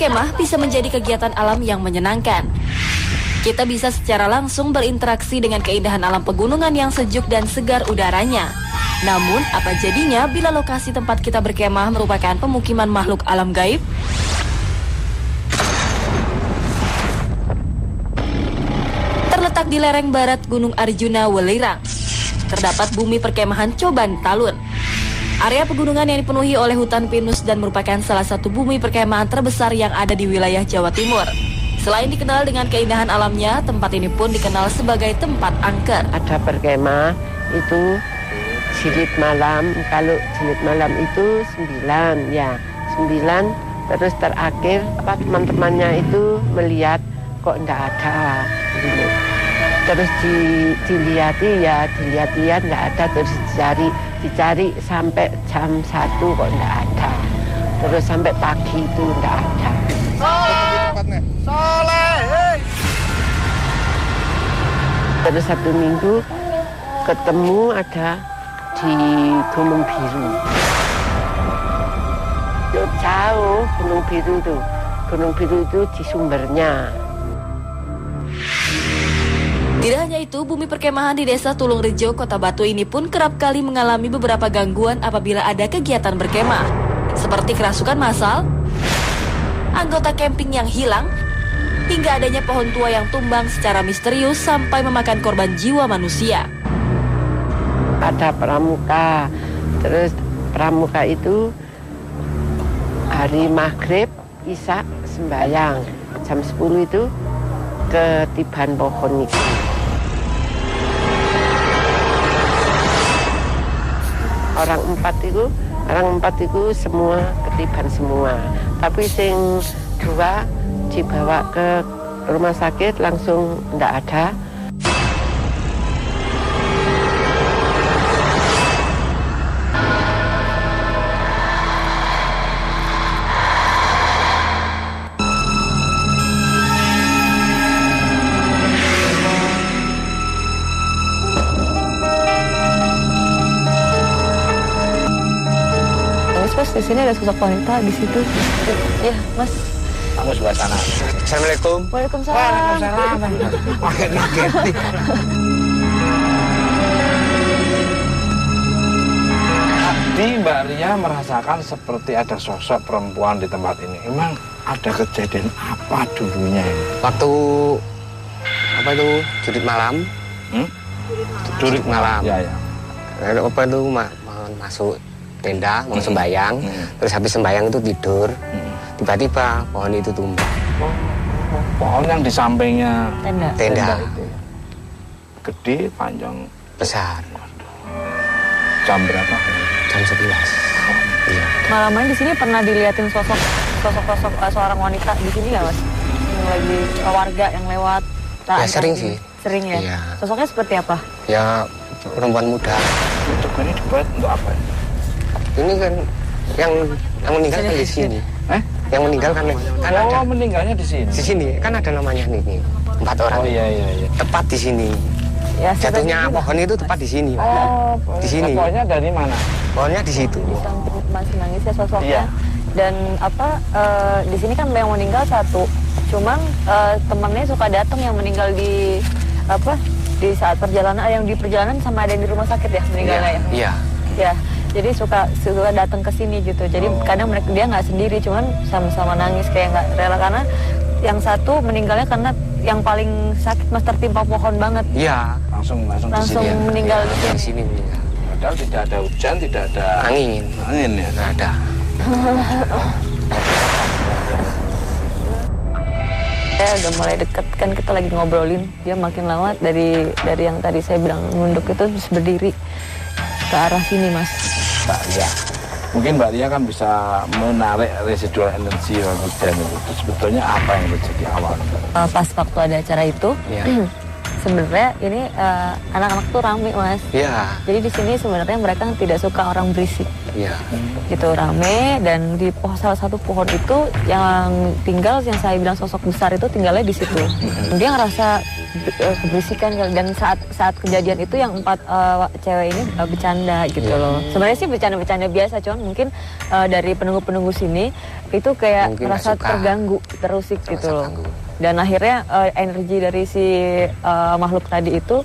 berkemah bisa menjadi kegiatan alam yang menyenangkan. Kita bisa secara langsung berinteraksi dengan keindahan alam pegunungan yang sejuk dan segar udaranya. Namun, apa jadinya bila lokasi tempat kita berkemah merupakan pemukiman makhluk alam gaib? Terletak di lereng barat Gunung Arjuna, Welirang, terdapat bumi perkemahan Coban Talun. Area pegunungan yang dipenuhi oleh hutan pinus dan merupakan salah satu bumi perkemahan terbesar yang ada di wilayah Jawa Timur. Selain dikenal dengan keindahan alamnya, tempat ini pun dikenal sebagai tempat angker. Ada berkemah itu jilid malam, kalau jilid malam itu 9, ya 9. Terus terakhir teman-temannya itu melihat kok enggak ada. Terus dilihat-lihat enggak ada, terus dicari sampai jam 1 kok enggak ada. Terus sampai pagi itu enggak ada. Terus 1 minggu ketemu ada di Gunung Biru. Jauh Gunung Biru tuh. Gunung Biru itu di sumbernya. Tidak hanya itu, bumi perkemahan di Desa Tulungrejo, Kota Batu ini pun kerap kali mengalami beberapa gangguan apabila ada kegiatan berkemah, seperti kerasukan massal, anggota camping yang hilang, hingga adanya pohon tua yang tumbang secara misterius sampai memakan korban jiwa manusia. Ada pramuka, terus pramuka itu hari maghrib, isya, sembahyang. Jam 10 itu ketiban pohon itu. Orang empat itu semua ketiban semua. Tapi sing 2 dibawa ke rumah sakit langsung enggak ada. Mas, di sini ada sosok wanita di situ. Ya, Mas. Kamu sebelah sana. Assalamualaikum. Waalaikumsalam. Waalaikumsalam. Pakai ngegeti. Tadi Mbak Ria merasakan seperti ada sosok perempuan di tempat ini. Emang ada kejadian apa dulunya ini? Waktu apa itu jurit malam? Jurit malam. Ya, ya. Apa itu masuk tenda mau sembayang, terus habis sembayang itu tidur, tiba-tiba pohon itu tumbang. Pohon yang di sampingnya tenda itu gede, panjang, besar. Jam berapa? Jam 11. Iya. Malamnya di sini pernah dilihatin sosok seorang wanita di sini nggak, Mas? Yang lagi warga yang lewat. Ya sering sih. Sering ya? Iya. Sosoknya seperti apa? Ya perempuan muda. Untuk ini dibuat untuk apa? Ini kan yang meninggal kan di sini. Yang meninggal kan ada. Meninggalnya di sini. Di sini kan ada namanya nih 4 orang. Oh iya. Tepat di sini. Ya, jatuhnya pohon itu tepat di sini. Oh, di sini. Pohonnya dari mana? Pohonnya di situ. Masih nangis ya sosoknya. Iya. Dan di sini kan yang meninggal 1. Cuman temannya suka datang yang meninggal di saat perjalanan, yang di perjalanan sama ada yang di rumah sakit ya meninggalnya ya. Iya. Ya. Jadi suka datang ke sini gitu. Jadi kadang dia nggak sendiri, cuman sama-sama nangis kayak nggak rela, karena yang 1 meninggalnya karena yang paling sakit Mas, tertimpa pohon banget. Iya. Langsung meninggal di sini meninggal. Padahal tidak ada hujan, tidak ada angin ya. Nggak ada. Ya udah mulai deket kan, kita lagi ngobrolin, dia makin lama dari yang tadi saya bilang nunduk itu terus berdiri ke arah sini, Mas. Mbak Ria, mungkin Mbak Ria kan bisa menarik residual energi hujan itu sebetulnya apa yang terjadi awalnya? Pas waktu ada acara itu, sebenarnya ini anak-anak tuh rame, Mas. Iya. Jadi di sini sebenarnya mereka tidak suka orang berisik. Iya. Gitu rame, dan di salah satu pohon itu yang saya bilang sosok besar itu tinggalnya di situ. Dia ngerasa keberisikan kali. Dan saat kejadian itu yang 4 cewek ini bercanda gitu loh. Sebenarnya sih bercanda-bercanda biasa, cuman mungkin dari penunggu-penunggu sini itu kayak Mungkin merasa nggak suka. terganggu, terusik Merasa gitu loh. terganggu. Dan akhirnya energi dari si makhluk tadi itu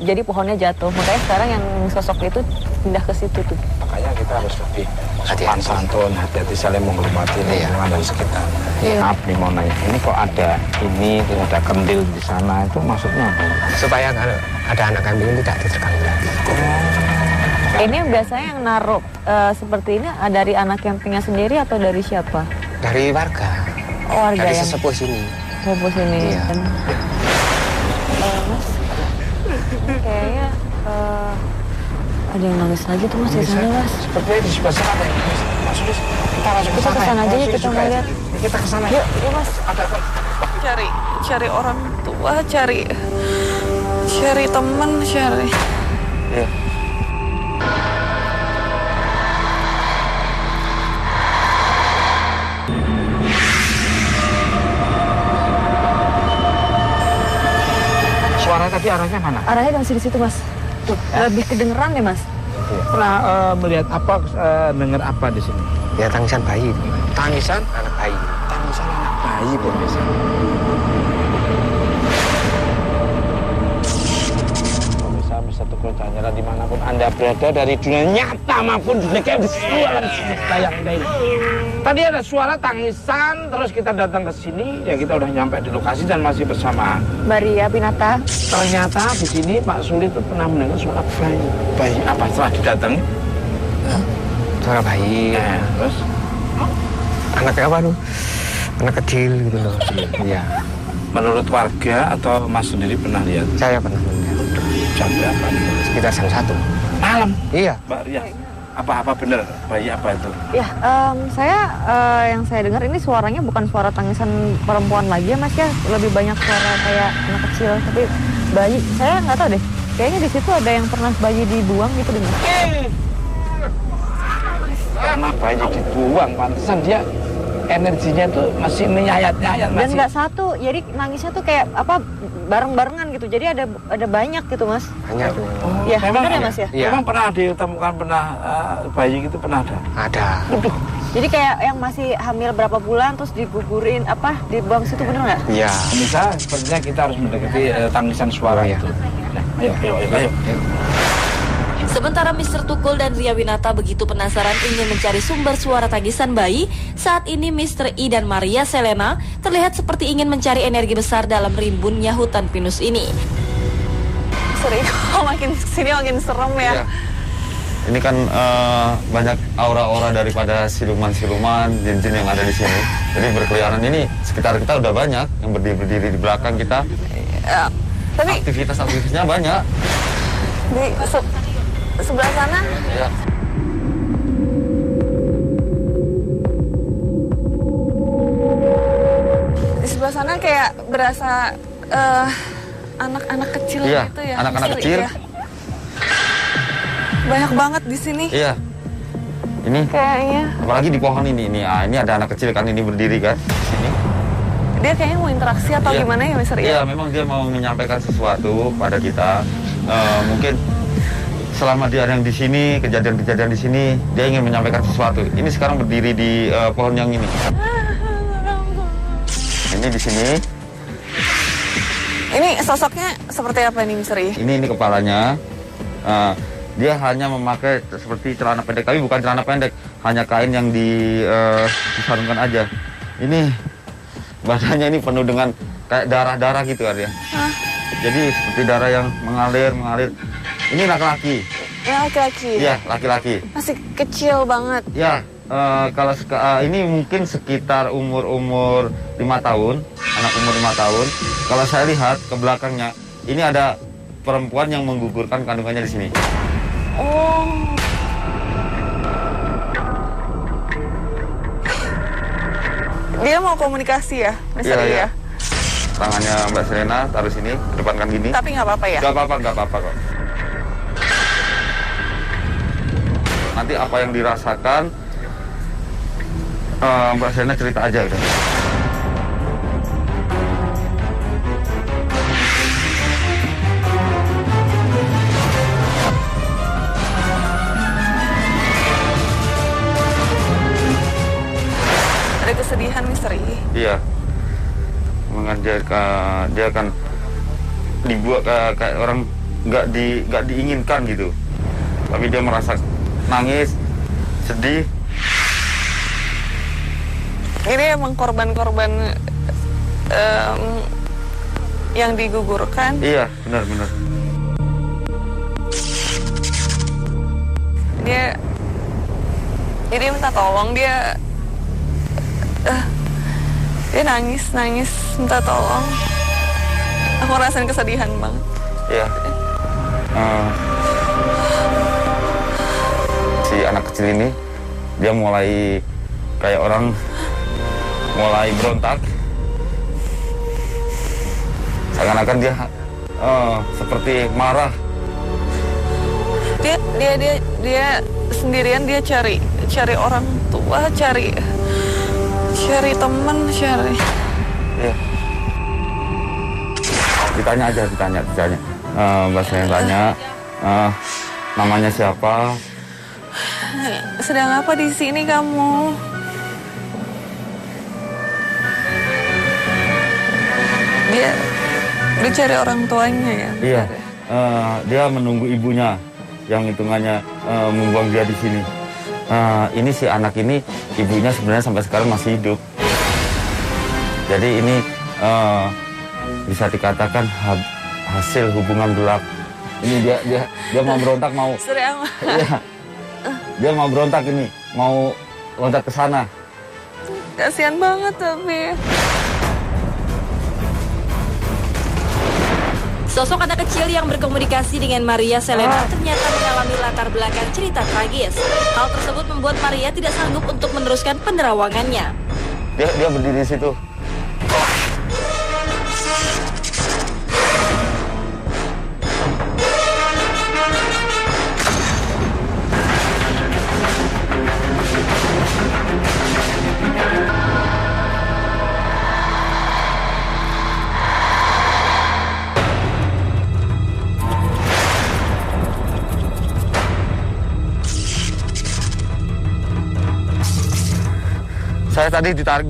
jadi pohonnya jatuh. Makanya sekarang yang sosok itu pindah ke situ tuh. Makanya kita harus lebih sopan Hati-hati. santun, hati-hati saling menghormati lingkungan dan sekitar. Iya. Maaf nih mau nanya, ini kok ada ini, terus ada kendil di sana, itu maksudnya apa? Supaya kalau ada anak kambing itu tidak terganggu lagi. Ini biasanya yang naruh seperti ini dari anak campingnya sendiri atau dari siapa? Dari warga, Oh, warga dari yang sesepuh sini. Bobos ini. Iya. Dan, Mas, ini kayaknya ada yang nangis lagi tuh Mas di sana Mas. Sepertinya di sebelah sana ada yang masuk. Kita masuk Kita kesana aja ya, kita mau lihat. Kita kesana. Yuk, yuk Mas. Ada apa? Cari orang tua, cari teman, cari. Iya. Suara tadi arahnya mana? Arahnya masih di situ Mas. Tuh, lebih kedengeran deh Mas. Pernah melihat apa, dengar apa di sini? Ya tangisan bayi, Tangisan anak bayi. tangisan anak bayi pemirsa. Pemirsa bisa tukul Jalan dimanapun Anda berada dari dunia nyata maupun dunia virtual yang lain. Tadi ada suara tangisan, terus kita datang ke sini, ya kita udah nyampe di lokasi dan masih bersama. Maria Pinata. Ternyata di sini Pak Suli itu pernah mendengar suara bayi. Bayi apa setelah didatangi? Suara bayi, Terus anak apa tuh? Anak kecil gitu loh. Iya, menurut warga atau Mas sendiri pernah lihat saya pernah melihat. jam berapa? Sekitar jam 1. Malam, Iya, Mbak Ria. Apa bener bayi apa itu? Ya, yang saya dengar ini suaranya bukan suara tangisan perempuan lagi ya Mas ya. Lebih banyak suara kayak anak kecil, tapi bayi. Saya nggak tahu deh. Kayaknya di situ ada yang pernah bayi dibuang gitu deh Mas. Karena bayi dibuang, pantesan dia energinya tuh masih menyayat-nyayat Dan masih. nggak satu, jadi nangisnya tuh kayak apa bareng-barengan gitu. Jadi ada banyak gitu Mas. banyak. Ya, Memang benar ya ada? Mas ya. Iya. Memang pernah ditemukan bayi gitu pernah ada. Ada. Jadi kayak yang masih hamil berapa bulan terus digugurin dibuang situ bener nggak? Iya. Pemirsa, sepertinya kita harus mendekati tangisan suara Oh, iya. itu. Nah, ayo. Sementara Mr. Tukul dan Ria Winata begitu penasaran ingin mencari sumber suara tangisan bayi, saat ini Mr. I dan Maria Selena terlihat seperti ingin mencari energi besar dalam rimbunnya hutan pinus ini. Sering makin kesini makin serem ya. Iya. Ini kan banyak aura-aura daripada siluman-siluman, jin-jin yang ada di sini. Jadi berkeliaran ini sekitar kita udah banyak yang berdiri di belakang kita. Ya, tapi Aktivitasnya banyak. di sebelah sana Ya. di sebelah sana kayak berasa anak-anak kecil Iya, gitu ya. anak-anak Misteri, kecil. ya. Banyak banget di sini. Iya. Ini Kayaknya apalagi di pohon ini. Ini ada anak kecil kan ini berdiri kan di sini. dia kayaknya mau interaksi atau Iya. gimana ya Mister? Iya, memang dia mau menyampaikan sesuatu pada kita. Mungkin selama dia ada yang di sini, kejadian-kejadian di sini, dia ingin menyampaikan sesuatu. Ini sekarang berdiri di pohon yang ini. Ini di sini. Ini sosoknya seperti apa nih Mister? Ini kepalanya. Dia hanya memakai seperti celana pendek, tapi bukan celana pendek, hanya kain yang disarungkan aja. Ini badannya ini penuh dengan kayak darah-darah gitu kan ya. Jadi seperti darah yang mengalir. Ini laki-laki. Ya laki-laki. Iya, laki-laki. Masih kecil banget. Ya, kalau ini mungkin sekitar umur 5 tahun, anak umur 5 tahun. Kalau saya lihat ke belakangnya, ini ada perempuan yang menggugurkan kandungannya di sini. Oh. Dia mau komunikasi ya, Mister Iya, ya? Tangannya Mbak Selena taruh sini, kedepankan gini. Tapi nggak apa-apa ya? Gak apa-apa kok. Nanti apa yang dirasakan, Mbak Selena cerita aja udah. kesedihan misteri. Iya. Dia akan dibuat kayak orang nggak diinginkan gitu. Tapi dia merasa nangis, sedih. Ini emang korban-korban yang digugurkan. Iya, benar-benar. Dia minta tolong, dia nangis minta tolong. Aku rasain kesedihan banget. Iya. Si anak kecil ini dia mulai kayak orang mulai berontak. Seakan-akan dia seperti marah. Dia sendirian, dia cari orang tua, cari teman, cari. Iya. Ditanya. Mbak saya tanya, namanya siapa? Sedang apa di sini kamu? Dia cari orang tuanya ya? Iya, dia menunggu ibunya yang hitungannya membuang dia di sini. Ini si anak ini, ibunya sebenarnya sampai sekarang masih hidup. Jadi ini bisa dikatakan hasil hubungan gelap. Ini dia mau berontak, mau. Iya, dia mau berontak ini, mau loncat ke sana. Kasihan banget tapi. Sosok anak kecil yang berkomunikasi dengan Maria Selena ternyata mengalami latar belakang cerita tragis. Hal tersebut membuat Maria tidak sanggup untuk meneruskan penerawangannya. Dia berdiri di situ. Saya tadi ditarik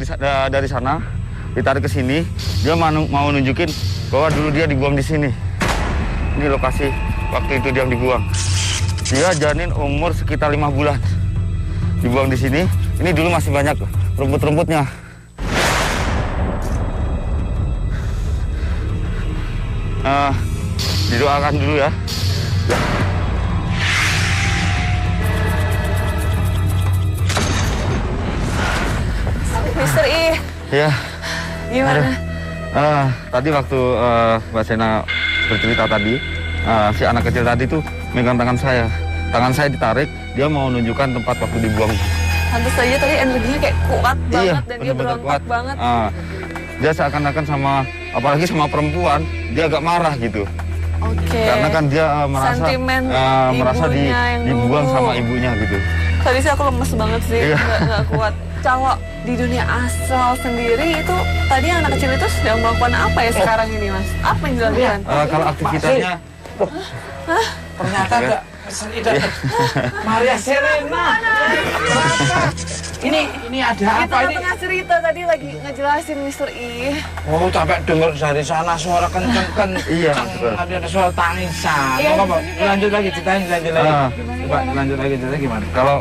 dari sana, ditarik ke sini. Dia mau nunjukin bahwa dulu dia dibuang di sini. Ini lokasi waktu itu dia dibuang. Dia janin umur sekitar 5 bulan. Dibuang di sini. Ini dulu masih banyak rumput-rumputnya. Didoakan dulu ya. Mister I. Ya. Gimana? Tadi waktu Mbak Sena bercerita tadi, si anak kecil tadi tuh megang tangan saya. Tangan saya ditarik, dia mau menunjukkan tempat waktu dibuang. Tentu saja tadi energinya kayak kuat banget dan dia berontak kuat banget. Dia seakan-akan apalagi sama perempuan, dia agak marah gitu. Oke. Karena kan dia merasa dibuang sama ibunya gitu. Tadi sih aku lemes banget sih, nggak kuat. Kalau di dunia astral sendiri itu tadi anak kecil itu sedang melakukan apa ya sekarang ini Mas? Apa yang dilakukan? Kalau aktivitasnya, ternyata ada Maria Selena. Ini ada apa ini? Tengah cerita tadi lagi ngejelasin Mister I. Oh, sampai dengar dari sana suara kenceng. Iya. Ada suara tangisan. Lanjut lagi ceritanya, Coba lanjut lagi ceritanya gimana? Kalau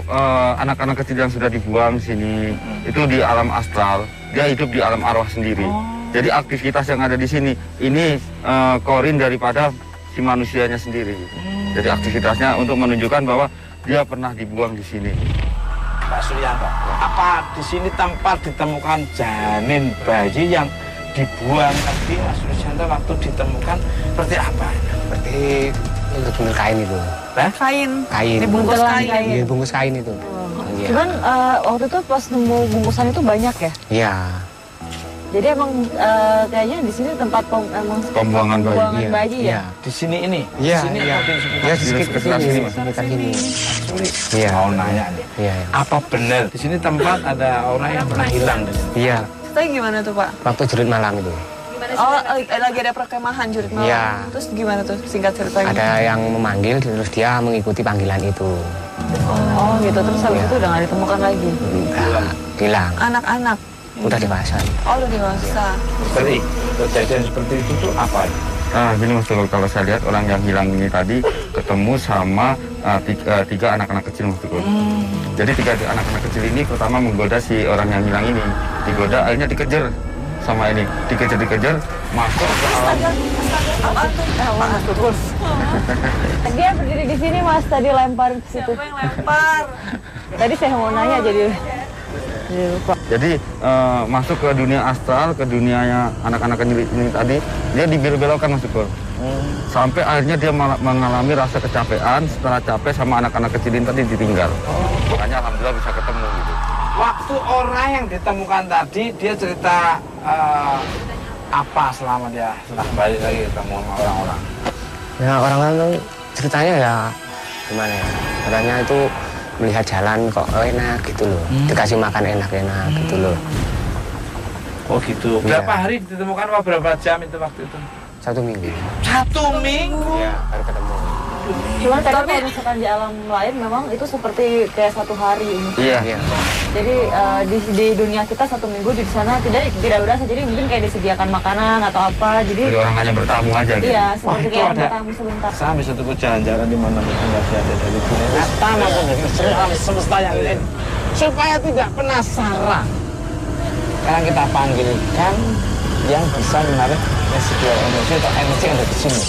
anak-anak kecil yang sudah dibuang sini, itu di alam astral, dia hidup di alam arwah sendiri. Jadi aktivitas yang ada di sini, ini korin daripada si manusianya sendiri. Jadi aktivitasnya untuk menunjukkan bahwa dia pernah dibuang di sini. Pak Suryanto, apa di sini tempat ditemukan janin bayi yang dibuang tadi Mas Suryanto waktu ditemukan seperti apa? Seperti bener kain itu. Kain. Dibungkus kain. Iya, bungkus kain itu. Iya. Cuman waktu itu pas nemu bungkusan itu banyak ya? Iya. Jadi emang kayaknya di sini tempat Pembuangan bayi. bayi ya? Di sini ini? Iya, di sini iya. atau di sekitar Ya, di sekitar sini, Mas. Sekitar sini. Iya. Mau nanya nih, Iya. apa benar di sini tempat ada orang yang pernah hilang di sini? Iya. Ceritanya gimana tuh Pak? Waktu jurit malam itu. Oh, lagi ada perkemahan jurit malam. Iya. Terus gimana tuh singkat ceritanya? Ada yang memanggil, terus dia mengikuti panggilan itu. Oh gitu, terus habis itu udah nggak ditemukan lagi? Enggak, hilang. Anak-anak udah dewasa. Oh, udah dewasa. Seperti kejadian seperti itu tuh apa? Gini Mas Tukul, kalau saya lihat orang yang hilang ini tadi ketemu sama tiga anak-anak kecil Mas Tukul. Jadi tiga anak-anak kecil ini pertama menggoda si orang yang hilang ini. Digoda, akhirnya dikejar sama ini. Dikejar, masuk ke alam. Mas Tukul. Dia berdiri di sini Mas, tadi lempar ke situ. Siapa yang lempar? Tadi saya mau nanya jadi lupa. Jadi masuk ke dunia astral, ke dunianya anak-anak kecil ini tadi, dia dibelok-belokkan Mas Tukul. Sampai akhirnya dia mengalami rasa kecapean, setelah capek sama anak-anak kecil ini tadi ditinggal. Makanya alhamdulillah bisa ketemu gitu. Waktu orang yang ditemukan tadi, dia cerita apa selama dia setelah balik lagi ketemu sama orang-orang? Ya orang-orang tuh ceritanya ya gimana ya, katanya itu melihat jalan kok enak gitu loh, dikasih makan enak-enak gitu loh. Oh gitu. Berapa hari ditemukan, berapa jam itu waktu itu? 1 minggu. 1 minggu? Ya, baru ketemu. Cuman tadi kalau misalkan di alam lain memang itu seperti kayak 1 hari ini. Iya. Jadi di dunia kita 1 minggu di sana tidak berasa, jadi mungkin kayak disediakan makanan atau apa. Jadi orang hanya bertamu aja gitu. iya, seperti itu kayak ada. bertamu sebentar. Saya bisa tuh jalan-jalan di mana pun nggak ada dari dunia nyata maupun dari semesta yang lain, supaya tidak penasaran. Sekarang kita panggilkan yang bisa menarik residual energi atau energi yang ada di sini.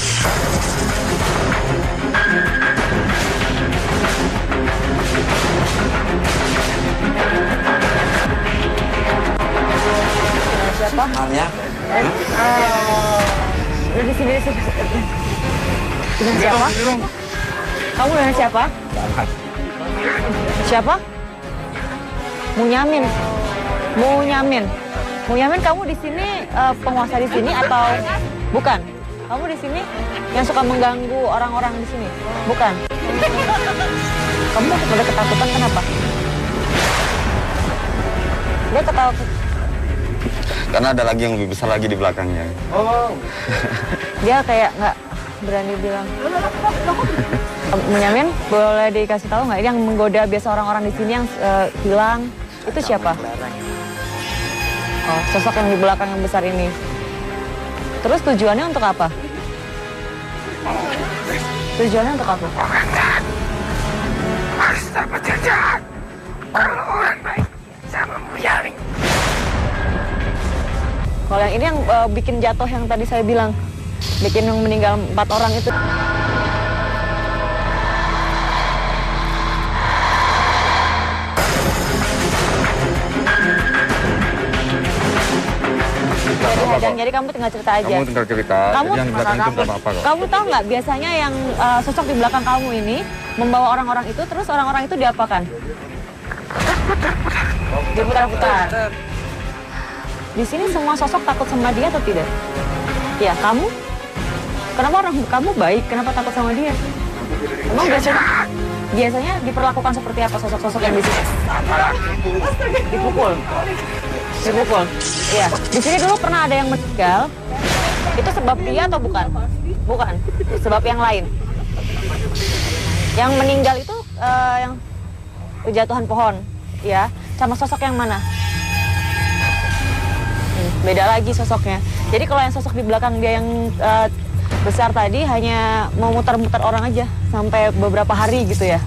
Siapa? Maria? Udah di sini. Dengan siapa? Kamu dengan siapa? Siapa? Munyamin. Munyamin, kamu di sini penguasa di sini atau bukan? Kamu di sini yang suka mengganggu orang-orang di sini? Bukan. Kamu udah ketakutan kenapa? Dia ketawa. Karena ada lagi yang lebih besar lagi di belakangnya. Oh. Dia kayak nggak berani bilang. Munyamin, boleh dikasih tahu nggak? Ini yang menggoda biasa orang-orang di sini yang hilang, itu siapa? Oh, sosok yang di belakang yang besar ini. Terus tujuannya untuk apa? Tujuannya untuk apa? Orang jahat harus dapat jahat. Kalau orang baik sama Munyamin. Kalau yang ini yang bikin jatuh yang tadi saya bilang, bikin yang meninggal 4 orang itu. Jadi kamu tinggal cerita aja. Kamu tinggal cerita, Kamu, jadi yang di belakang itu nggak apa-apa kok. Kamu tahu nggak biasanya yang sosok di belakang kamu ini membawa orang-orang itu, terus orang-orang itu diapakan? Diputar-putar. Di sini semua sosok takut sama dia atau tidak? Ya, kamu? Kenapa orang kamu baik? Kenapa takut sama dia? Emang biasanya diperlakukan seperti apa sosok-sosok yang di sini? Dipukul. Iya. Di sini dulu pernah ada yang meninggal. Itu sebab dia atau bukan? Bukan. Sebab yang lain. Yang meninggal itu yang kejatuhan pohon, ya. Sama sosok yang mana? Beda lagi sosoknya. Jadi kalau yang sosok di belakang dia yang besar tadi hanya mau muter-muter orang aja sampai beberapa hari gitu ya.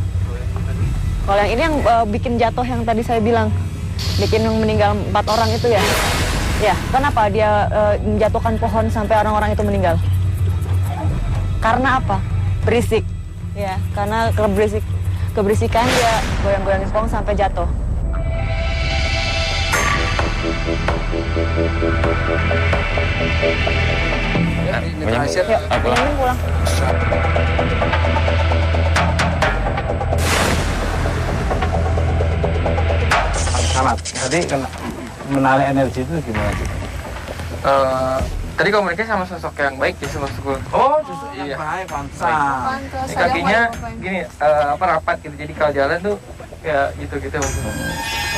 Kalau yang ini yang bikin jatuh yang tadi saya bilang, bikin yang meninggal 4 orang itu ya. Ya, kenapa dia menjatuhkan pohon sampai orang-orang itu meninggal? Karena apa? Berisik. Ya, karena keberisikan dia goyang-goyangin pohon sampai jatuh. Pulang. Amat. Tadi menarik energi itu gimana sih? Tadi komunikasi sama sosok yang baik ya, sama suku. Oh, justru yang Iya. baik, pantas. Ini kakinya gini, rapat gitu. Jadi kalau jalan tuh ya gitu-gitu.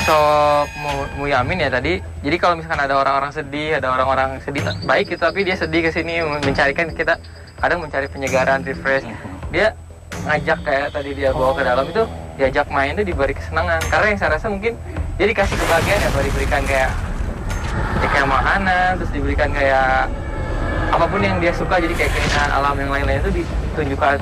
Sok Munyamin ya tadi. Jadi kalau misalkan ada orang-orang sedih, ada orang-orang sedih baik gitu, tapi dia sedih ke sini mencarikan kita, kadang mencari penyegaran, refresh. Dia ngajak kayak tadi dia bawa ke dalam itu, diajak main tuh diberi kesenangan. Karena yang saya rasa mungkin dia dikasih kebahagiaan ya, diberikan kayak kayak makanan, terus diberikan kayak apapun yang dia suka, jadi kayak keindahan alam yang lain-lain itu ditunjukkan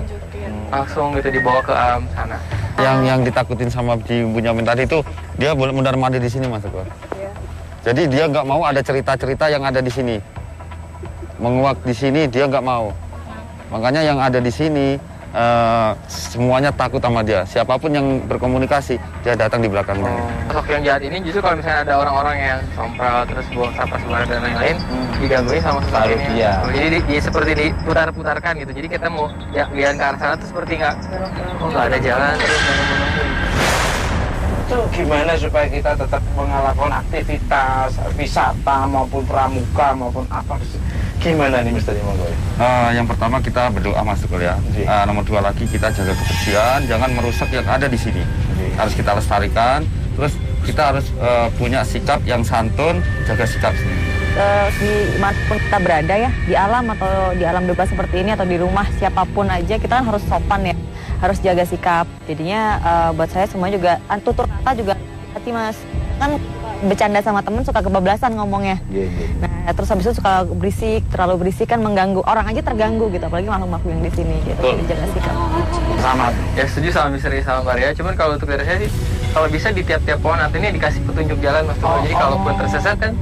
langsung gitu, dibawa ke alam sana. Yang ditakutin sama Ci Bunyamin tadi itu dia boleh mundar mandir di sini, Mas Teguh. Iya. Jadi dia nggak mau ada cerita-cerita yang ada di sini. Menguak di sini dia nggak mau. Makanya yang ada di sini semuanya takut sama dia. Siapapun yang berkomunikasi, dia datang di belakangnya. Sosok yang jahat ini justru kalau misalnya ada orang-orang yang sompral terus buang sampah sembarangan dan lain-lain, digangguin sama sosok ini. Jadi seperti diputar-putarkan gitu. Jadi kita mau lihat ke arah sana tuh seperti nggak ada jalan terus menunggu. Itu gimana supaya kita tetap melakukan aktivitas wisata maupun pramuka maupun apa? Gimana nih Mr. Monggo? Yang pertama kita berdoa, Mas Teguh ya. Nomor 2 lagi kita jaga kebersihan, jangan merusak yang ada di sini. Harus kita lestarikan. Terus kita harus punya sikap yang santun, jaga sikap sini. Dimanapun kita berada ya, di alam atau di alam bebas seperti ini atau di rumah siapapun aja, kita kan harus sopan ya, harus jaga sikap. Jadinya buat saya semua juga tutur kata juga hati, Mas. Kan bercanda sama temen suka kebablasan ngomongnya. Nah, terus habis itu suka berisik, terlalu berisik kan mengganggu orang aja, terganggu gitu, apalagi makhluk-makhluk yang di sini gitu. Jadi jaga sikap. Sama. Ya setuju sama Misteri sama Maria, cuman kalau untuk dari saya sih kalau bisa di tiap-tiap pohon nantinya dikasih petunjuk jalan, Mas Teguh. Jadi kalaupun tersesat kan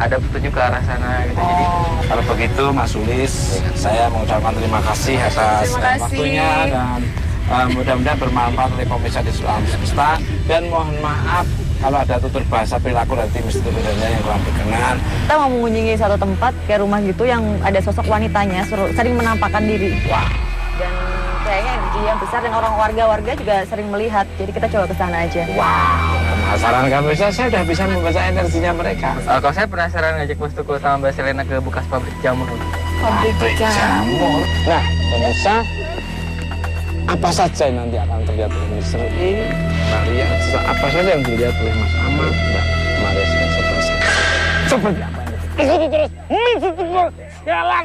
ada petunjuk ke arah sana gitu. Jadi kalau begitu Mas Ulis, saya mengucapkan terima kasih atas waktunya dan mudah-mudahan bermanfaat oleh pemirsa di Alam Semesta, dan mohon maaf kalau ada tutur bahasa perilaku dari Mr. Bunyamin yang kurang berkenan. Kita mau mengunjungi satu tempat kayak rumah gitu yang ada sosok wanitanya sering menampakkan diri. Wah. Dan kayaknya yang besar dan orang warga-warga juga sering melihat. Jadi kita coba ke sana aja. Wah, penasaran kan? Saya udah bisa membaca energinya mereka. kalau saya penasaran ngajak Mas Teguh sama Mbak Selena ke bekas pabrik jamur. Pabrik jamur. Nah, pemirsa, apa saja yang nanti akan terlihat oleh Mr. Maria, apa saja yang dilihat oleh Mas Ahmad, Mbak Maria seperti apa ini? Ikuti terus, Mr. Teguh, jalan.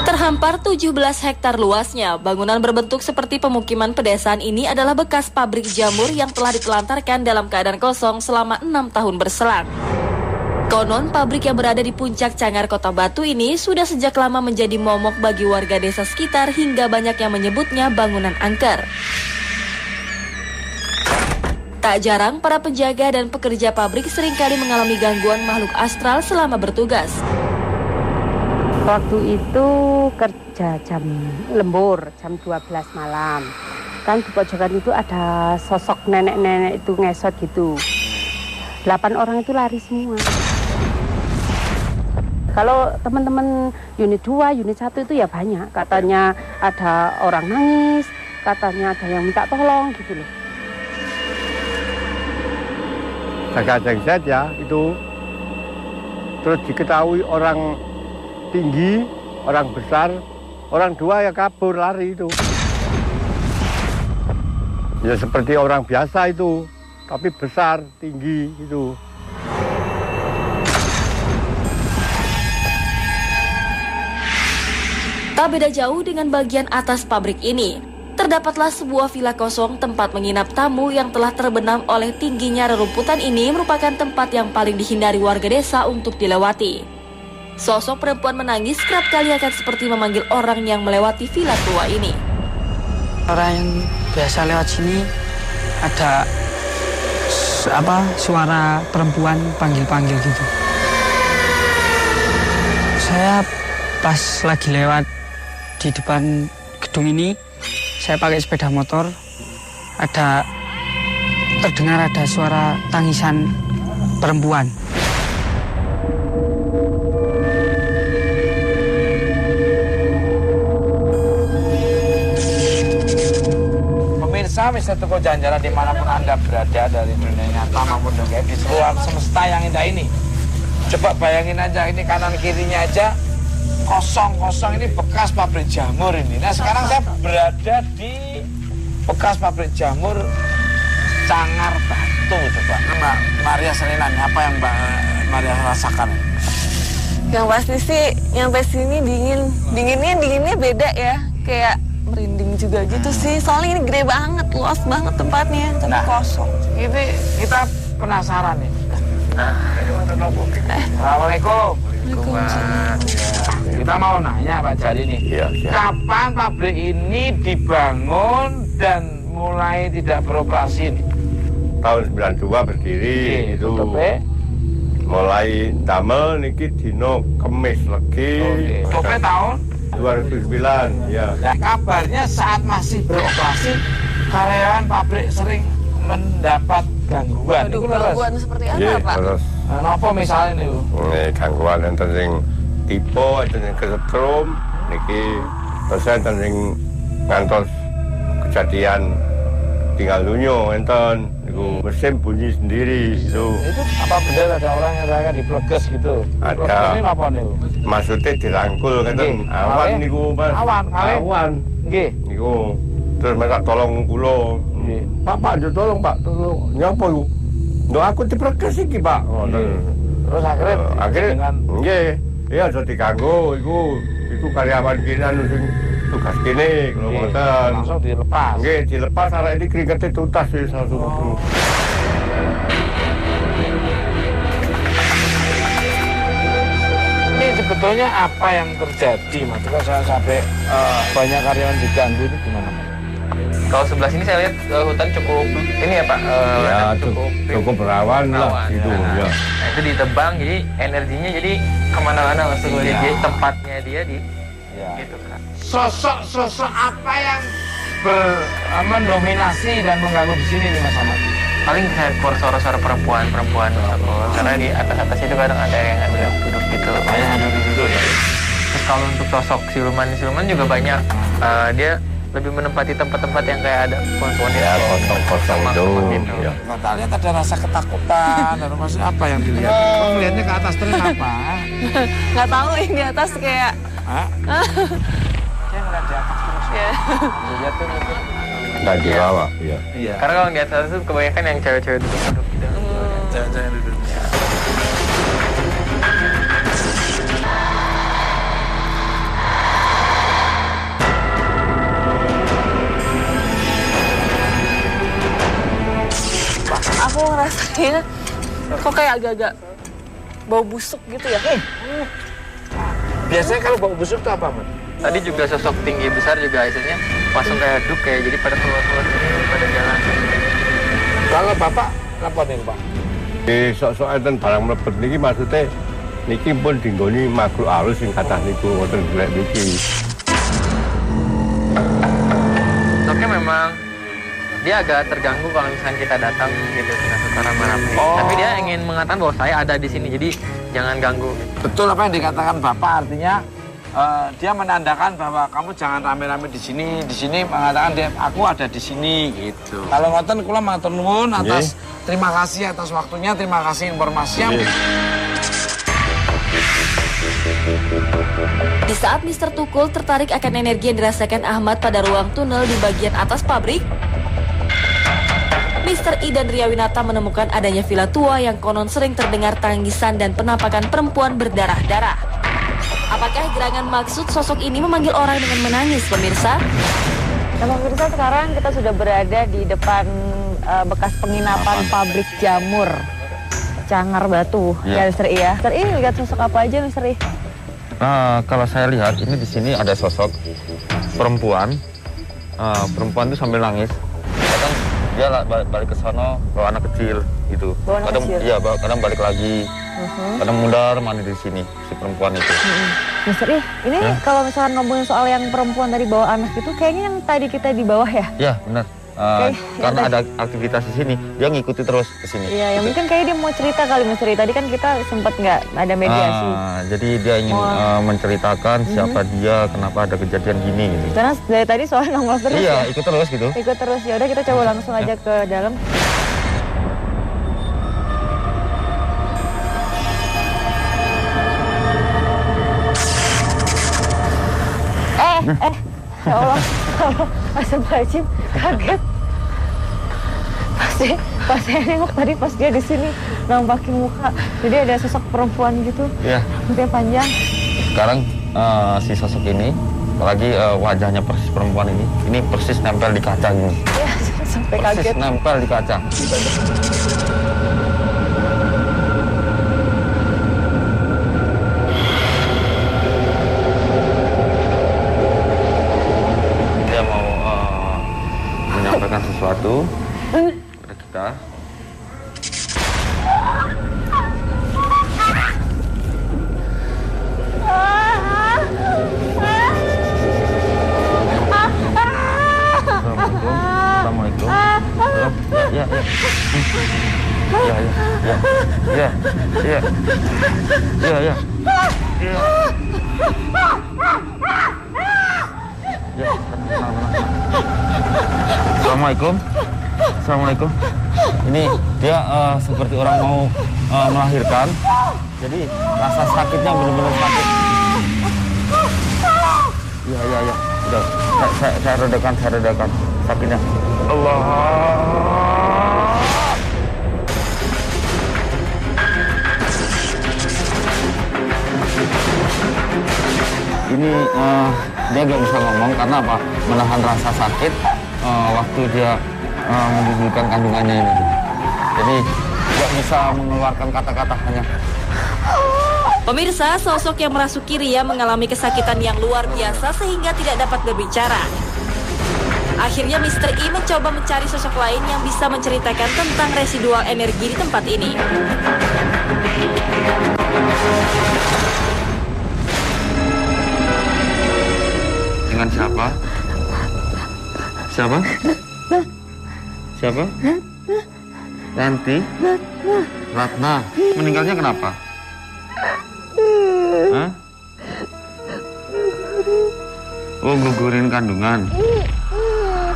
Terhampar 17 hektar luasnya, bangunan berbentuk seperti pemukiman pedesaan ini adalah bekas pabrik jamur yang telah ditelantarkan dalam keadaan kosong selama 6 tahun berselang. Konon, pabrik yang berada di puncak Cangar Kota Batu ini sudah sejak lama menjadi momok bagi warga desa sekitar hingga banyak yang menyebutnya bangunan angker. Tak jarang, para penjaga dan pekerja pabrik seringkali mengalami gangguan makhluk astral selama bertugas. Waktu itu kerja jam lembur, jam 12 malam. Kan di pojokan itu ada sosok nenek-nenek itu ngesot gitu. 8 orang itu lari semua. Kalau teman-teman unit 2, unit 1 itu ya banyak. Katanya ada orang nangis, katanya ada yang minta tolong gitu loh. Jaga-jaga saja itu. Terus diketahui orang tinggi, orang besar, orang 2 ya kabur lari itu. Ya seperti orang biasa itu, tapi besar, tinggi itu. Tak beda jauh dengan bagian atas pabrik ini. Terdapatlah sebuah villa kosong tempat menginap tamu yang telah terbenam oleh tingginya rerumputan ini merupakan tempat yang paling dihindari warga desa untuk dilewati. Sosok perempuan menangis kerap kali akan seperti memanggil orang yang melewati villa tua ini. Orang yang biasa lewat sini ada suara perempuan panggil-panggil gitu. Saya pas lagi lewat di depan gedung ini, saya pakai sepeda motor, terdengar ada suara tangisan perempuan. Mr. Teguh jalan-jalan dimanapun Anda berada dari dunia nyata maupun dunia di seluruh semesta yang indah ini. Coba bayangin aja, ini kanan kirinya aja kosong-kosong, ini bekas pabrik jamur ini. Nah sekarang saya berada di bekas pabrik jamur Cangar Batu. Coba Mbak Maria Selena, apa yang Mbak Maria rasakan? Yang pasti sih nyampe sini dinginnya beda ya, kayak merinding juga gitu sih. Soalnya ini gede banget, luas banget tempatnya, tapi kosong. Ini kita penasaran nih. Assalamualaikum. Waalaikumsalam. Kita mau nanya Pak Jali nih. Kapan pabrik ini dibangun dan mulai tidak beroperasi nih? Tahun 92 berdiri itu. Mulai damel niki dino Kemis legi. Oke, tahun 2009 ya. Nah, kabarnya saat masih beroperasi karyawan pabrik sering mendapat gangguan. Aduh, gangguan seperti apa, Pak? Terus apa misalnya nih? gangguan enten sing tipe, enten sing kesetrum niki terus enten sing ngantos kejadian tinggal dunia enten niku mesin bunyi sendiri itu. Itu apa benar ada orang yang raya dipleges gitu? Ada. Ini apa nih? Maksudnya dirangkul kan awan niku Mas. Awan. Nggih. Niku terus mereka tolong kula. Pak, tolong Pak, tolong. Nyapa iku? Ndok aku dipleges iki Pak. Terus akhirnya nggih. Iya aja diganggu iku karyawan kene anu sing tugas kene kalau ngoten. Langsung dilepas. Nggih, dilepas arek iki kringete tuntas wis langsung. Ini sebetulnya apa yang terjadi Mas? Kalau sampai banyak karyawan diganggu itu gimana Mas? Kalau sebelah sini saya lihat hutan cukup ini ya Pak. Ya cukup berawan lah gitu ya. Nah, itu ditebang jadi energinya jadi kemana-mana langsung jadi tempatnya dia di gitu kan. Sosok-sosok apa yang mendominasi dan mengganggu di sini nih Mas Ahmad? Paling saya suara-suara perempuan karena di atas itu kadang ada yang duduk gitu. Duduk ya. Terus kalau untuk sosok siluman juga banyak. Dia lebih menempati tempat-tempat yang kayak ada pohon-pohon ya, kosong-kosong itu. Ya. Kita lihat ada rasa ketakutan, dan maksudnya apa yang dilihat? Melihatnya ke atas terus apa? Nggak tahu ini di atas kayak. Hah? Saya ngeliat di atas terus. Ya. Dilihat tuh mungkin. Nah di bawah, iya. Karena kalau di atas itu kebanyakan yang cewek-cewek duduk-duduk gitu. Cewek-cewek duduk. Aku ngerasain kok kayak agak-agak bau busuk gitu ya. Biasanya kalau bau busuk itu apa, Mas? Tadi juga sosok tinggi besar juga hasilnya langsung kayak duk kayak jadi pada keluar-keluar sini pada jalan. Kalau Bapak apa nih, Pak? Sok-sok enten barang mlebet niki maksudnya niki pun dinggoni makhluk halus sing kathah niku wonten golek niki. Sosoknya memang dia agak terganggu kalau misalnya kita datang gitu dengan suara ramai-ramai. Tapi dia ingin mengatakan bahwa saya ada di sini, jadi jangan ganggu. Betul apa yang dikatakan Bapak, artinya dia menandakan bahwa kamu jangan rame-rame di sini mengatakan dia aku ada di sini gitu. Kalau ngoten kula matur nuwun atas terima kasih atas waktunya, terima kasih informasinya. Di saat Mr. Tukul tertarik akan energi yang dirasakan Ahmad pada ruang tunnel di bagian atas pabrik, Mr. I dan Ria Winata menemukan adanya villa tua yang konon sering terdengar tangisan dan penampakan perempuan berdarah-darah. Apakah gerangan maksud sosok ini memanggil orang dengan menangis, pemirsa? Nah, pemirsa, sekarang kita sudah berada di depan bekas penginapan pabrik jamur Cangar Batu. Ya, Mr. I ya. Mr. I, lihat sosok apa aja, Mr. I? Nah, kalau saya lihat ini di sini ada sosok perempuan. Perempuan itu sambil nangis. Kadang dia balik ke sana bawa anak kecil gitu. Kadang iya, kadang balik lagi. Kadang mundar mandi di sini si perempuan itu. Mr. I, ini kalau misalkan ngomongin soal yang perempuan tadi bawa anak itu, kayaknya yang tadi kita di bawah ya? Iya, benar. Karena ada aktivitas di sini, dia ngikuti terus ke sini. Iya, yang mungkin kayak dia mau cerita kali, Mas Ri. Tadi kan kita sempat nggak ada mediasi. Jadi dia ingin menceritakan siapa dia, kenapa ada kejadian gini gitu. Karena dari tadi soalnya nongol terus. Iya, ikut terus gitu. Ikut terus. Ya udah kita coba langsung aja ke dalam. Ya Allah, astagfirullahaladzim, kaget. Pas saya nengok tadi pas dia di sini nampakin muka, jadi ada sosok perempuan gitu. Iya. Rambutnya panjang. Sekarang si sosok ini Apalagi wajahnya persis perempuan ini persis nempel di kaca gini. Ya, sampai Persis kaget. nempel di kaca. Dia mau menyampaikan sesuatu kepada kita. Assalamualaikum. Ya. Assalamualaikum. Ini dia seperti orang mau melahirkan. Jadi rasa sakitnya benar-benar sakit. Iya. Udah, saya redakan sakitnya. Allah. Ini dia nggak bisa ngomong karena apa? Menahan rasa sakit waktu dia menggugurkan kandungannya ini. Jadi nggak bisa mengeluarkan kata-kata hanya. Pemirsa, sosok yang merasuki Ria mengalami kesakitan yang luar biasa sehingga tidak dapat berbicara. Akhirnya Mr. I mencoba mencari sosok lain yang bisa menceritakan tentang residual energi di tempat ini. Dengan siapa? Siapa? Siapa? Ranti? Ratna. Meninggalnya kenapa? Hah? Oh, gugurin kandungan.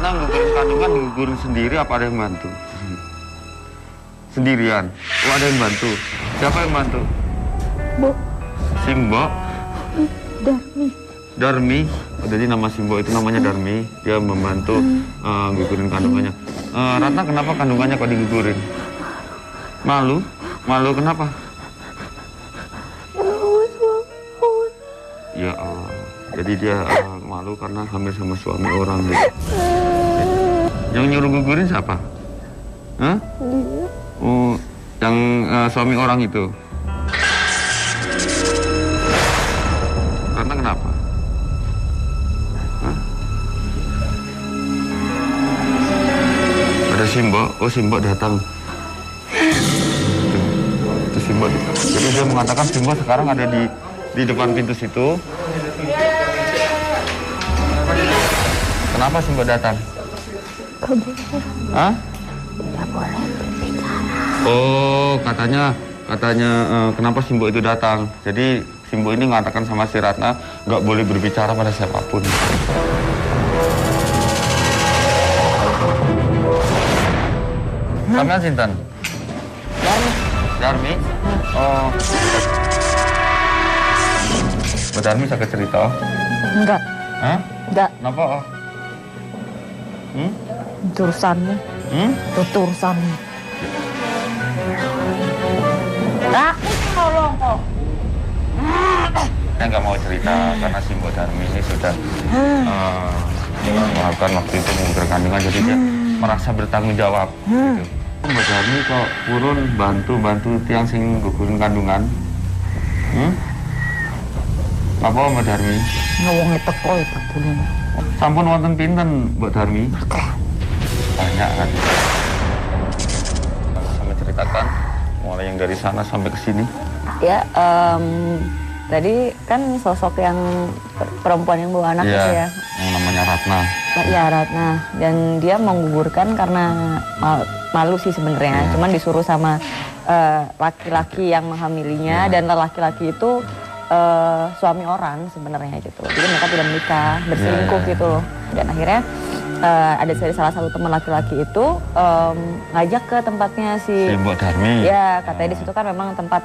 Nah, gugurin kandungan gugurin sendiri apa ada yang bantu? Sendirian. Oh, ada yang bantu. Siapa yang bantu? Mbok. Simbo. Darmi. Darmi. Oh, jadi nama Simbo itu namanya Darmi. Dia membantu gugurin kandungannya. Ratna, kenapa kandungannya kok digugurin? Malu? Malu kenapa? Ya Allah. Jadi dia malu karena hamil sama suami orang gitu. Yang nyuruh gugurin siapa? Hah? Oh, yang suami orang itu. Karena kenapa? Hah? Ada Simbo. Oh, Simbo datang. Itu Simbo. Jadi dia mengatakan Simbo sekarang ada di depan pintu situ. Kenapa Simbo datang? Hah? Tidak boleh berbicara. Oh, katanya kenapa Simbo itu datang? Jadi Simbo ini mengatakan sama si Ratna nggak boleh berbicara pada siapapun. Sampean sinten? Darmi. Oh. Mbak Darmi sakit cerita? Enggak. Hah? Enggak. Kenapa? Urusanmu. Itu urusanmu. Aku tolong kok. Saya nggak mau cerita karena si Mbak Darmi ini sudah melakukan waktu itu mengukur kandungan, jadi dia merasa bertanggung jawab. Gitu. Mbak Darmi kok turun bantu tiang sing gugurin kandungan. Apa Mbak Darmi? Ngewonge teko ya kabulin. Sampun wonten pinten Mbak Darmi? Banyak kan. Sampai ceritakan mulai yang dari sana sampai ke sini. Ya, tadi kan sosok yang perempuan yang bawa anak itu ya. Yang namanya Ratna. Ya, Ratna. Dan dia menggugurkan karena malu sih sebenarnya. Cuman disuruh sama laki-laki yang menghamilinya dan laki-laki itu suami orang sebenarnya gitu. Jadi mereka tidak menikah, berselingkuh gitu loh. Dan akhirnya ada dari salah satu teman laki-laki itu ngajak ke tempatnya si Mbak Darmi. Ya, katanya di situ kan memang tempat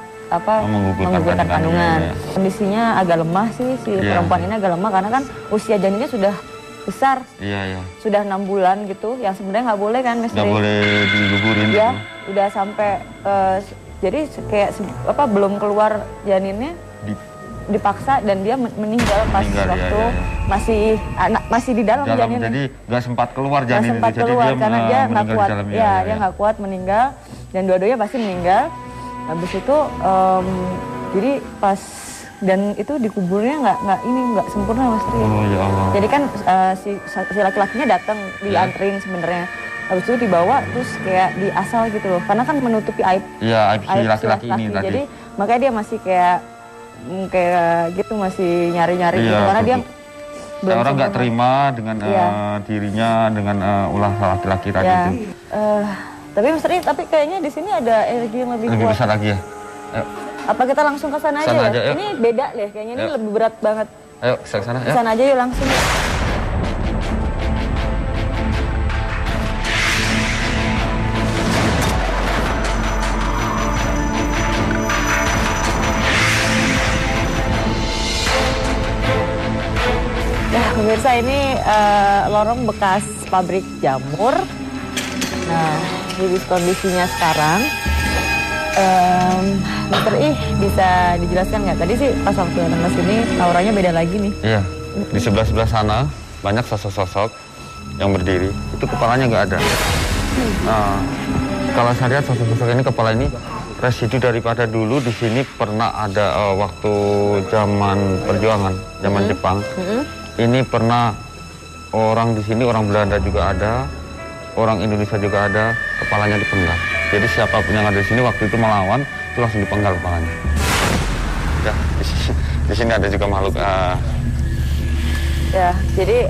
menggugurkan kandungan. Kondisinya agak lemah sih si perempuan ini, agak lemah karena kan usia janinnya sudah besar. Iya. Sudah 6 bulan gitu, yang sebenarnya nggak boleh kan, Mas. Nggak boleh digugurin. Ya, udah sampai jadi kayak belum keluar janinnya dipaksa dan dia meninggal pas waktu masih di dalam janinnya. Jadi nggak sempat keluar Nggak janin sempat itu. Jadi keluar dia karena dia nggak meninggal kuat. di dalam, Ya, dia nggak kuat meninggal dan dua-duanya pasti meninggal. Habis itu jadi pas dan itu dikuburnya nggak sempurna Mas Tri. Oh ya Allah. Jadi kan si laki-lakinya datang dianterin sebenarnya. Habis itu dibawa terus kayak diasal gitu loh. Karena kan menutupi aib. Iya, aib si laki-laki ini tadi. Jadi makanya dia masih kayak gitu masih nyari-nyari gitu karena dia orang nggak terima dengan dirinya dengan ulah laki-laki tadi itu. Tapi Mas Tri, tapi kayaknya di sini ada energi yang lebih kuat. Besar lagi ya. Ayo. Apa kita langsung ke sana aja ya? Ini beda deh, kayaknya ini lebih berat banget. Ayo ke sana ya. Ke sana aja yuk langsung. Nah, pemirsa ini lorong bekas pabrik jamur. Nah, ini kondisinya sekarang. Dokter bisa dijelaskan nggak? Tadi sih pas waktu datang ke sini auranya beda lagi nih. Iya, di sebelah sana banyak sosok-sosok yang berdiri. Itu kepalanya nggak ada. Nah, kalau saya lihat sosok-sosok ini kepala ini residu daripada dulu di sini pernah ada waktu zaman perjuangan, zaman Jepang. Ini pernah orang di sini, orang Belanda juga ada, orang Indonesia juga ada, kepalanya dipenggal. Jadi siapapun yang ada di sini waktu itu melawan, itu langsung dipenggal kepalanya. Ya, di sini ada juga makhluk. Ya, jadi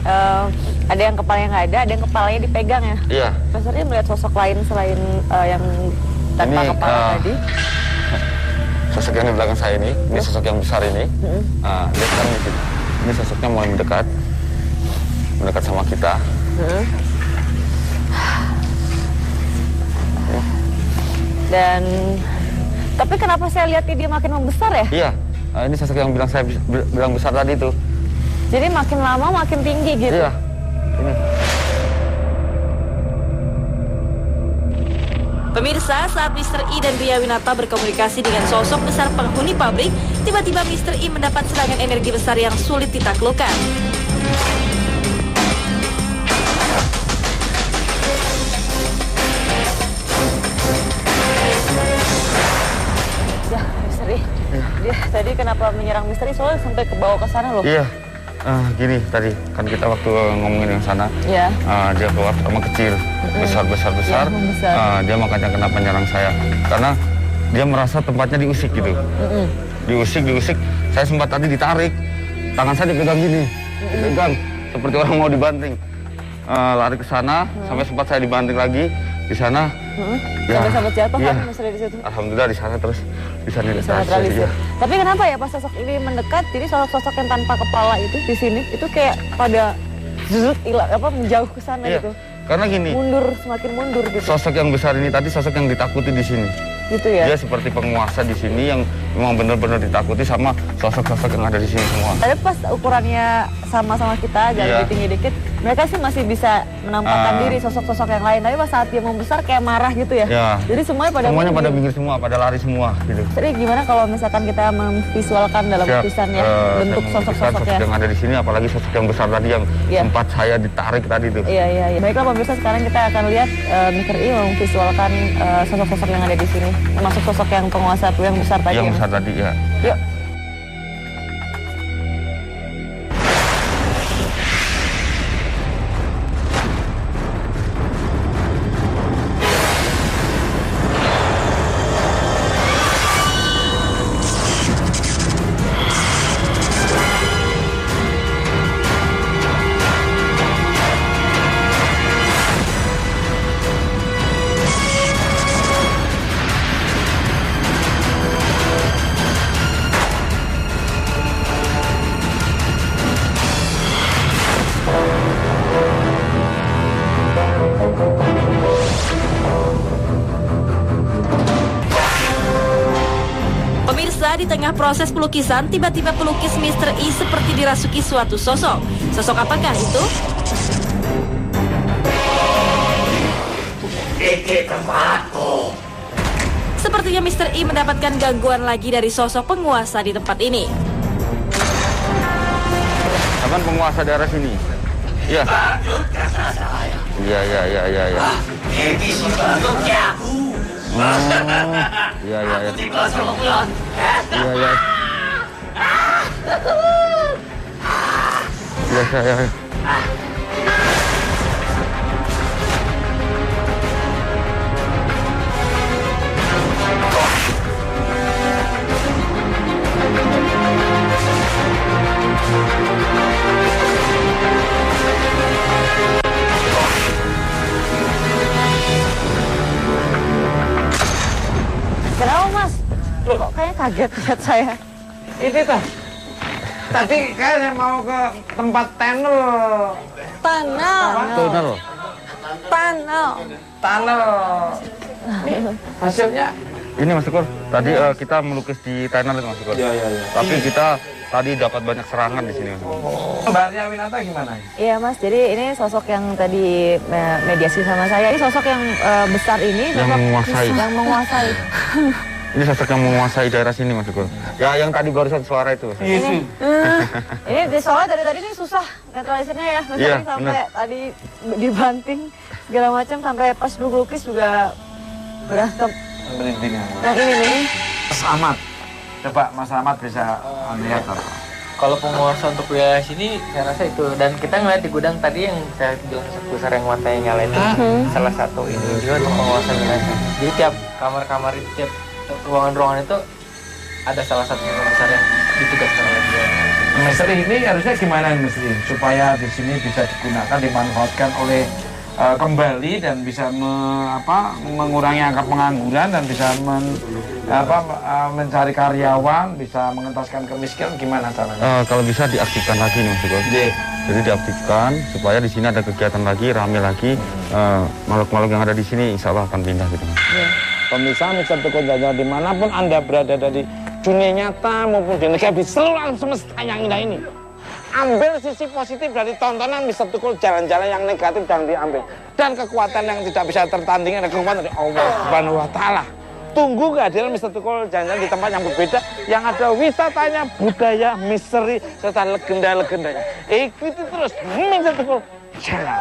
ada yang kepalanya nggak ada yang dipegang ya. Iya. Mas Ardi melihat sosok lain selain yang tanpa kepala tadi. Sosok yang di belakang saya ini sosok yang besar ini. Dia sekarang di sini. Ini sosoknya mulai mendekat sama kita. Dan tapi kenapa saya lihat dia makin membesar ya? Iya, ini sosok yang saya bilang besar tadi itu. Jadi makin lama makin tinggi gitu. Iya, ini. Pemirsa, saat Mr. I dan Ria Winata berkomunikasi dengan sosok besar penghuni pabrik, tiba-tiba Mr. I mendapat serangan energi besar yang sulit ditaklukkan. Ya, Mr. I. Dia tadi kenapa menyerang Mr. I? Soalnya sampai ke bawah ke sana loh. Iya. Gini tadi kan kita waktu ngomongin yang sana, dia keluar sama kecil, besar. Dia makanya kenapa nyerang saya, karena dia merasa tempatnya diusik gitu, diusik. Saya sempat tadi ditarik, tangan saya dipegang gini, dipegang seperti orang mau dibanting, lari ke sana, sampai sempat saya dibanting lagi di sana. Sampai jatuh kan Mas Ria di situ? Alhamdulillah di sana terus bisa netralisir. Tapi kenapa ya pas sosok ini mendekat, jadi sosok-sosok yang tanpa kepala itu di sini itu kayak pada menjauh ke sana gitu. Karena gini, semakin mundur gitu. Sosok yang besar ini tadi sosok yang ditakuti di sini. Gitu ya. Dia seperti penguasa di sini yang memang benar-benar ditakuti sama sosok-sosok yang ada di sini semua. Tapi pas ukurannya sama-sama kita, agak lebih tinggi dikit, mereka sih masih bisa menampakkan diri sosok-sosok yang lain. Tapi pas saat dia membesar kayak marah gitu ya. Jadi semuanya pada minggir semua, pada lari semua gitu. Jadi gimana kalau misalkan kita memvisualkan dalam lukisannya bentuk sosok-sosoknya yang ada di sini, apalagi sosok yang besar tadi yang sempat saya ditarik tadi tuh. Iya. Baiklah pemirsa, sekarang kita akan lihat Mr. I memvisualkan sosok-sosok yang ada di sini. Termasuk sosok yang penguasa yang besar tadi. Yang besar tadi ya. Yuk. Di tengah proses pelukisan, tiba-tiba pelukis Mr. I seperti dirasuki suatu sosok. Sosok apakah itu? Sepertinya Mr. I mendapatkan gangguan lagi dari sosok penguasa di tempat ini. Akan penguasa daerah sini. Iya. Iya. Iya. Iya. Kenapa Mas? Kok kayaknya kaget lihat saya. Ini tuh. Tadi kayaknya mau ke tempat tunnel. Tunnel. Hasilnya? Ini Mas Teguh, tadi kita melukis di tunnel itu Mas Teguh. Iya. Tapi kita tadi dapat banyak serangan di sini. Mbak Winata gimana? Iya Mas, jadi ini sosok yang tadi mediasi sama saya. Ini sosok yang besar ini. Yang menguasai. Yang menguasai. Ini sosok yang menguasai daerah sini Mas Teguh. Ya yang tadi barusan suara itu. Iya sih. Ini soalnya dari tadi ini susah netralisirnya ya. Mas, Iya, sampai tadi dibanting segala macam sampai pas lukis juga berantem. Berhentinya. Yang ini nih. Mas Ahmad. Coba Mas Ahmad bisa lihat apa? Kalau penguasa untuk wilayah sini, saya rasa itu. Dan kita ngeliat di gudang tadi yang saya bilang besar yang matanya nyala itu, salah satu ini juga untuk penguasa wilayah. Jadi tiap kamar-kamar itu, tiap ruangan-ruangan itu ada salah satu yang besar yang ditugaskan oleh dia. Misteri ini harusnya gimana misteri supaya di sini bisa digunakan, dimanfaatkan oleh kembali dan bisa mengurangi angka pengangguran dan bisa mencari karyawan, bisa mengentaskan kemiskinan, gimana caranya? Kalau bisa diaktifkan lagi nih Mas Teguh. Jadi diaktifkan supaya di sini ada kegiatan lagi, rame lagi. Makhluk-makhluk yang ada di sini insya Allah akan pindah gitu Mas. Pemirsa Mister Teguh Jajal dimanapun Anda berada dari dunia nyata maupun di negara, di seluruh alam semesta yang indah ini, ambil sisi positif dari tontonan Mister Teguh jalan-jalan yang negatif jangan diambil. Dan kekuatan yang tidak bisa tertandingi adalah kekuatan dari Allah Subhanahu wa Ta'ala. Tunggu kehadiran Mister Teguh jalan-jalan di tempat yang berbeda, yang ada wisatanya, budaya, misteri, serta legenda-legendanya. Ikuti terus Mister Teguh jalan.